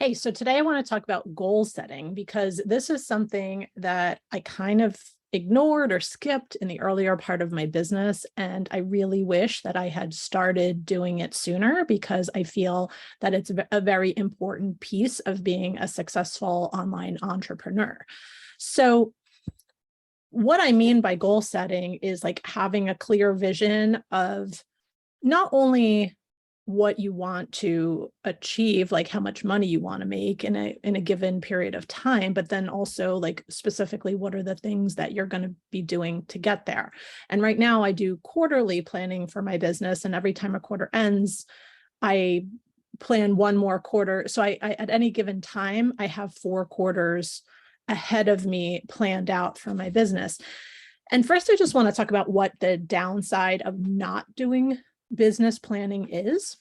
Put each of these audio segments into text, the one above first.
Hey, so today I want to talk about goal setting because this is something that I kind of ignored or skipped in the earlier part of my business. And I really wish that I had started doing it sooner because I feel that it's a very important piece of being a successful online entrepreneur. So, what I mean by goal setting is like having a clear vision of not only what you want to achieve, like how much money you want to make in a given period of time, but then also like specifically what are the things that you're going to be doing to get there. And right now I do quarterly planning for my business, and every time a quarter ends, I plan one more quarter. So I at any given time, I have 4 quarters ahead of me planned out for my business. And first, I just want to talk about what the downside of not doing business planning is.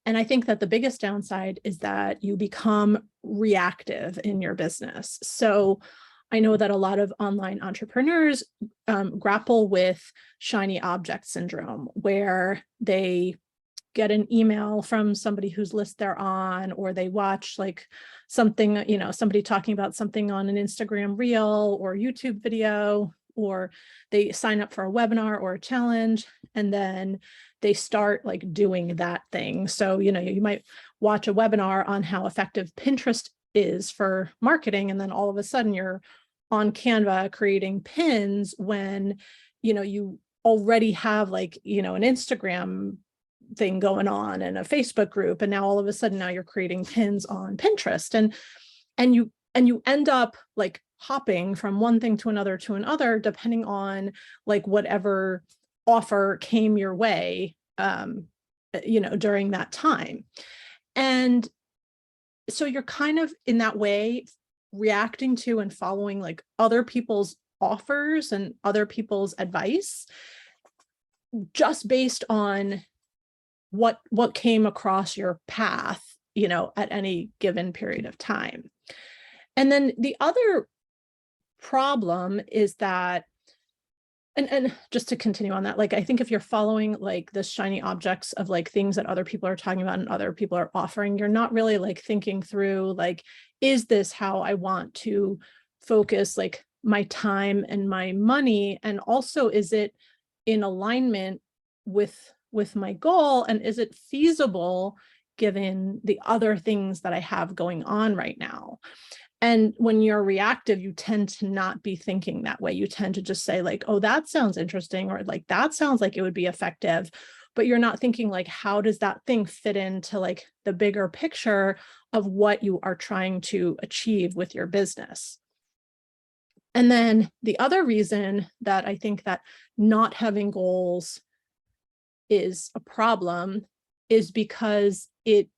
And I think that the biggest downside is that you become reactive in your business. So I know that a lot of online entrepreneurs grapple with shiny object syndrome, where they get an email from somebody whose list they're on, or they watch like something, somebody talking about something on an Instagram reel or YouTube video, or they sign up for a webinar or a challenge, and then they start like doing that thing. So, you might watch a webinar on how effective Pinterest is for marketing, and then all of a sudden you're on Canva creating pins when, you already have like, an Instagram thing going on and a Facebook group, and now all of a sudden now you're creating pins on Pinterest, and you end up like hopping from one thing to another depending on like whatever offer came your way during that time. And so you're kind of in that way reacting to and following like other people's offers and other people's advice just based on what came across your path, at any given period of time. And then the other problem is that, and just to continue on that, like I think if you're following like the shiny objects of like things that other people are talking about and other people are offering, you're not really like thinking through like, is this how I want to focus like my time and my money? And also, is it in alignment with my goal, and is it feasible given the other things that I have going on right now? And when you're reactive, you tend to not be thinking that way. You tend to just say like, oh, that sounds interesting, or like that sounds like it would be effective, but you're not thinking like, how does that thing fit into like the bigger picture of what you are trying to achieve with your business? And then the other reason that I think that not having goals is a problem is because it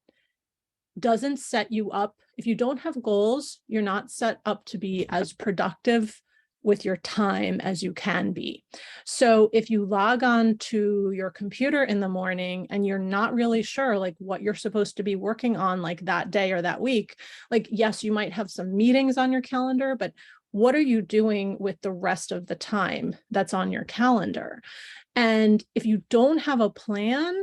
doesn't set you up. If you don't have goals, you're not set up to be as productive with your time as you can be. So if you log on to your computer in the morning and you're not really sure like what you're supposed to be working on like that day or that week, like yes, you might have some meetings on your calendar, but what are you doing with the rest of the time that's on your calendar? And if you don't have a plan,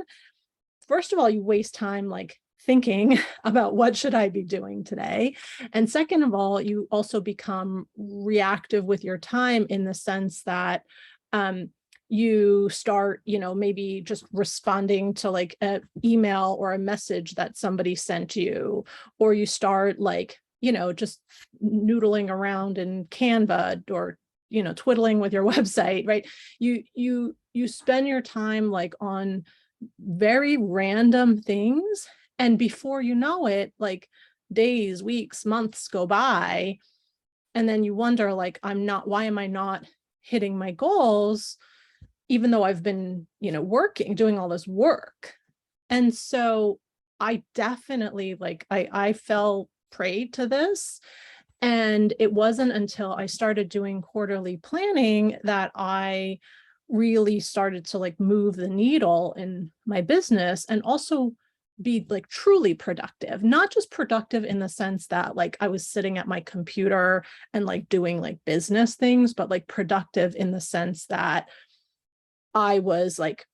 first of all, you waste time like thinking about what should I be doing today. And second of all, you also become reactive with your time in the sense that you start, maybe just responding to like an email or a message that somebody sent you, or you start like, just noodling around in Canva, or, twiddling with your website, right? You spend your time like on very random things. And before you know it, like days, weeks, months go by. And then you wonder, like, why am I not hitting my goals, even though I've been, doing all this work? And so I definitely I fell prey to this. And it wasn't until I started doing quarterly planning that I really started to like move the needle in my business, and also be like truly productive, not just productive in the sense that like I was sitting at my computer and like doing like business things, but like productive in the sense that I was like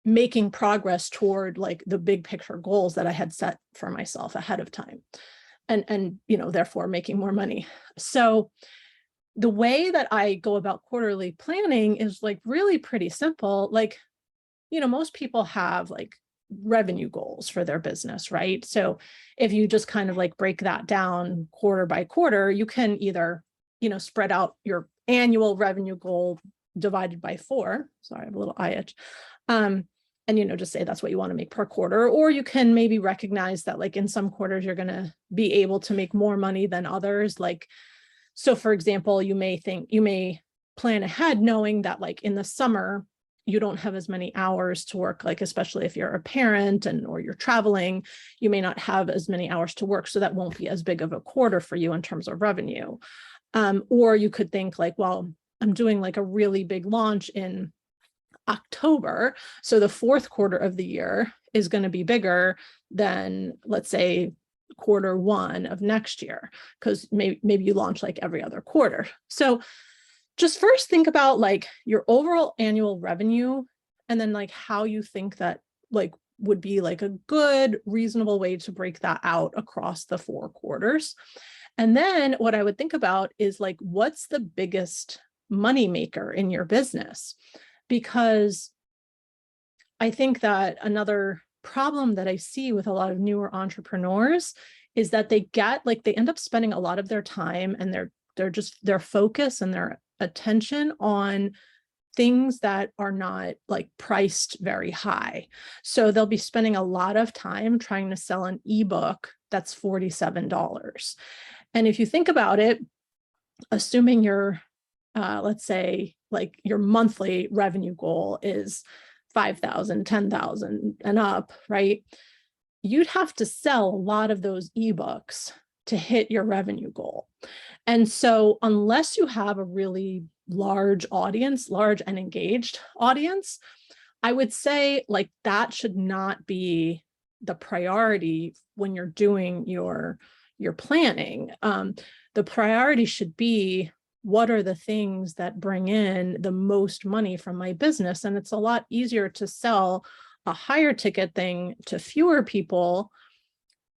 making progress toward like the big picture goals that I had set for myself ahead of time, and therefore making more money. So the way that I go about quarterly planning is like really pretty simple. Like, most people have like revenue goals for their business, right? So if you just kind of like break that down quarter by quarter, you can either, spread out your annual revenue goal divided by 4. Sorry, I have a little eye itch. And just say that's what you want to make per quarter, or you can maybe recognize that like in some quarters you're going to be able to make more money than others. Like, so for example, you may plan ahead knowing that like in the summer you don't have as many hours to work, like especially if you're a parent or you're traveling, you may not have as many hours to work, so that won't be as big of a quarter for you in terms of revenue. Or you could think like, well, I'm doing like a really big launch in October, so the fourth quarter of the year is going to be bigger than, let's say, quarter 1 of next year, because maybe you launch like every other quarter. So just first think about like your overall annual revenue, and then like how you think that like would be like a good, reasonable way to break that out across the 4 quarters. And then what I would think about is like, what's the biggest money maker in your business? Because I think that another problem that I see with a lot of newer entrepreneurs is that they end up spending a lot of their time and their focus and their attention on things that are not like priced very high. So they'll be spending a lot of time trying to sell an ebook that's $47. And if you think about it, assuming your let's say like your monthly revenue goal is 5,000, 10,000 and up, right? You'd have to sell a lot of those ebooks to hit your revenue goal. And so unless you have a really large audience, large and engaged audience, I would say like that should not be the priority when you're doing your planning. The priority should be, what are the things that bring in the most money from my business? And it's a lot easier to sell a higher ticket thing to fewer people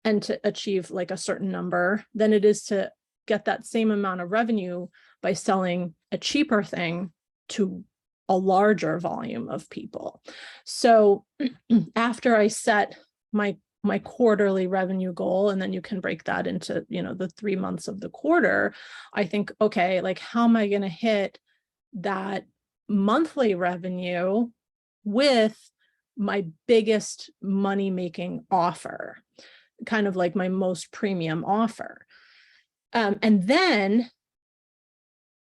and to achieve like a certain number than it is to get that same amount of revenue by selling a cheaper thing to a larger volume of people. So after I set my quarterly revenue goal, and then you can break that into, the 3 months of the quarter, I think, okay, like how am I going to hit that monthly revenue with my biggest money-making offer, kind of like my most premium offer. And then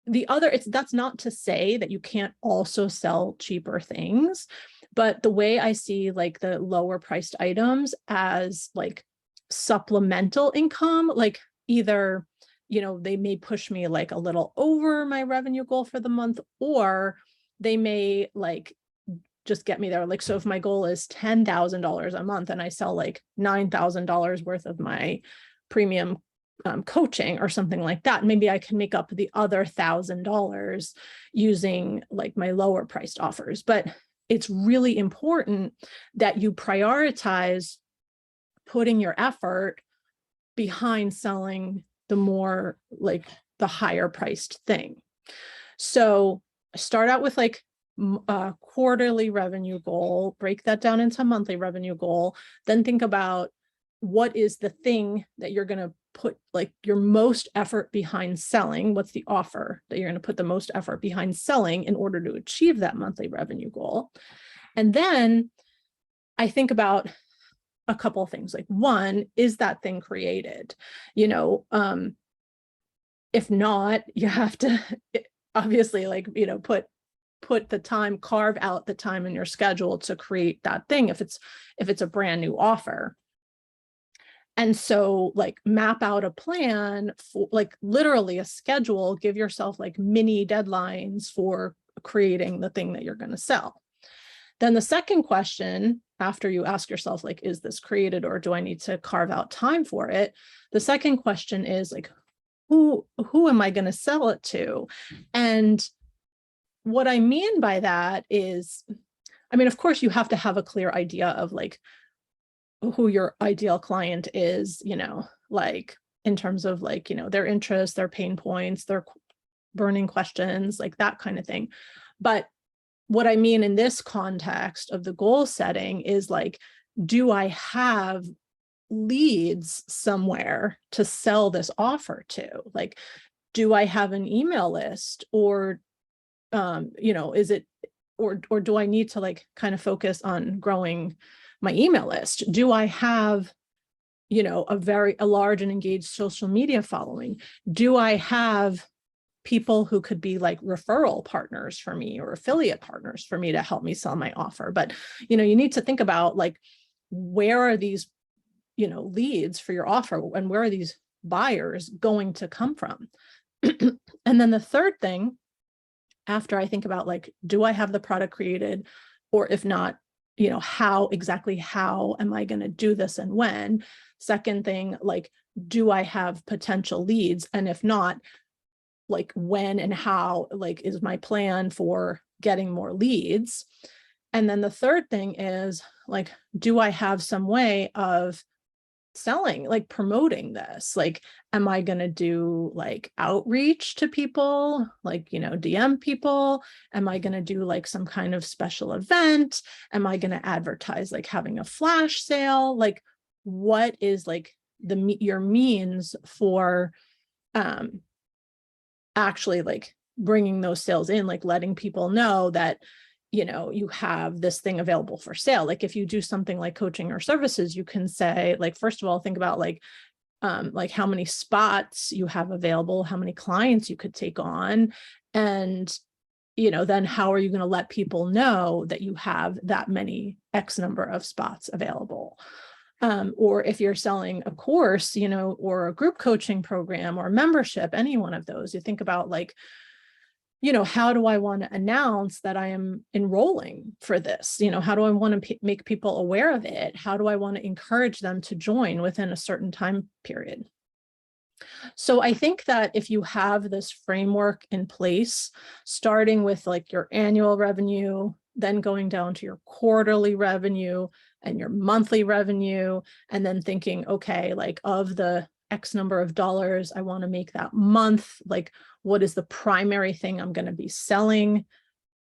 that's not to say that you can't also sell cheaper things, but the way I see like the lower priced items as like supplemental income, like either, they may push me like a little over my revenue goal for the month, or they may like just get me there. Like, so if my goal is $10,000 a month and I sell like $9,000 worth of my premium coaching or something like that, maybe I can make up the other $1,000 using like my lower priced offers. But it's really important that you prioritize putting your effort behind selling the more like the higher priced thing. So start out with like a quarterly revenue goal, break that down into a monthly revenue goal, then think about what is the thing that you're going to put like your most effort behind selling. What's the offer that you're going to put the most effort behind selling in order to achieve that monthly revenue goal? And then I think about a couple of things. Like, one, is that thing created? If not, you have to obviously like, put the time, carve out the time in your schedule to create that thing if it's a brand new offer. And so like map out a plan for like literally a schedule, give yourself like mini deadlines for creating the thing that you're going to sell. Then the second question, after you ask yourself, like, is this created or do I need to carve out time for it? The second question is like, who am I going to sell it to? And what I mean by that is, I mean, of course, you have to have a clear idea of like who your ideal client is, like in terms of like, their interests, their pain points, their burning questions, like that kind of thing. But what I mean in this context of the goal setting is like, do I have leads somewhere to sell this offer to? Like, do I have an email list, or, is it, or do I need to like kind of focus on growing my email list? Do I have, a large and engaged social media following? Do I have people who could be like referral partners for me or affiliate partners for me to help me sell my offer? But, you need to think about like, where are these, leads for your offer, and where are these buyers going to come from? And then the third thing, after I think about like, do I have the product created? Or if not, how am I going to do this and when? Second thing, like, do I have potential leads? And if not, like, when and how, like, is my plan for getting more leads? And then the third thing is like, do I have some way of selling, like promoting this? Like, am I going to do like outreach to people, like, DM people? Am I going to do like some kind of special event? Am I going to advertise like having a flash sale? Like, what is like your means for actually like bringing those sales in, like letting people know that you have this thing available for sale? Like, if you do something like coaching or services, you can say, like, first of all, think about like how many spots you have available, how many clients you could take on. And, then how are you going to let people know that you have that many X number of spots available? Or if you're selling a course, or a group coaching program or membership, any one of those, you think about like, how do I want to announce that I am enrolling for this? How do I want to make people aware of it? How do I want to encourage them to join within a certain time period? So I think that if you have this framework in place, starting with like your annual revenue, then going down to your quarterly revenue and your monthly revenue, and then thinking, okay, like, of the X number of dollars I want to make that month, like, what is the primary thing I'm going to be selling?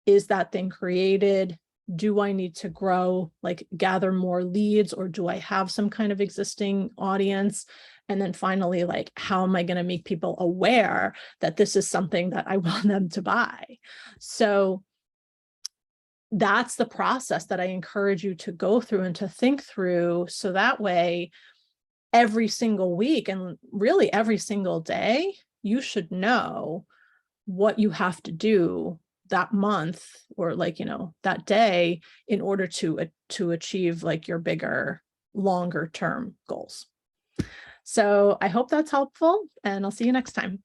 Is that thing created? Do I need to grow, like gather more leads, or do I have some kind of existing audience? And then finally, like, how am I going to make people aware that this is something that I want them to buy? So that's the process that I encourage you to go through and to think through. So that way, every single week and really every single day, you should know what you have to do that month, or like, that day, in order to achieve like your bigger, longer term goals. So I hope that's helpful, and I'll see you next time.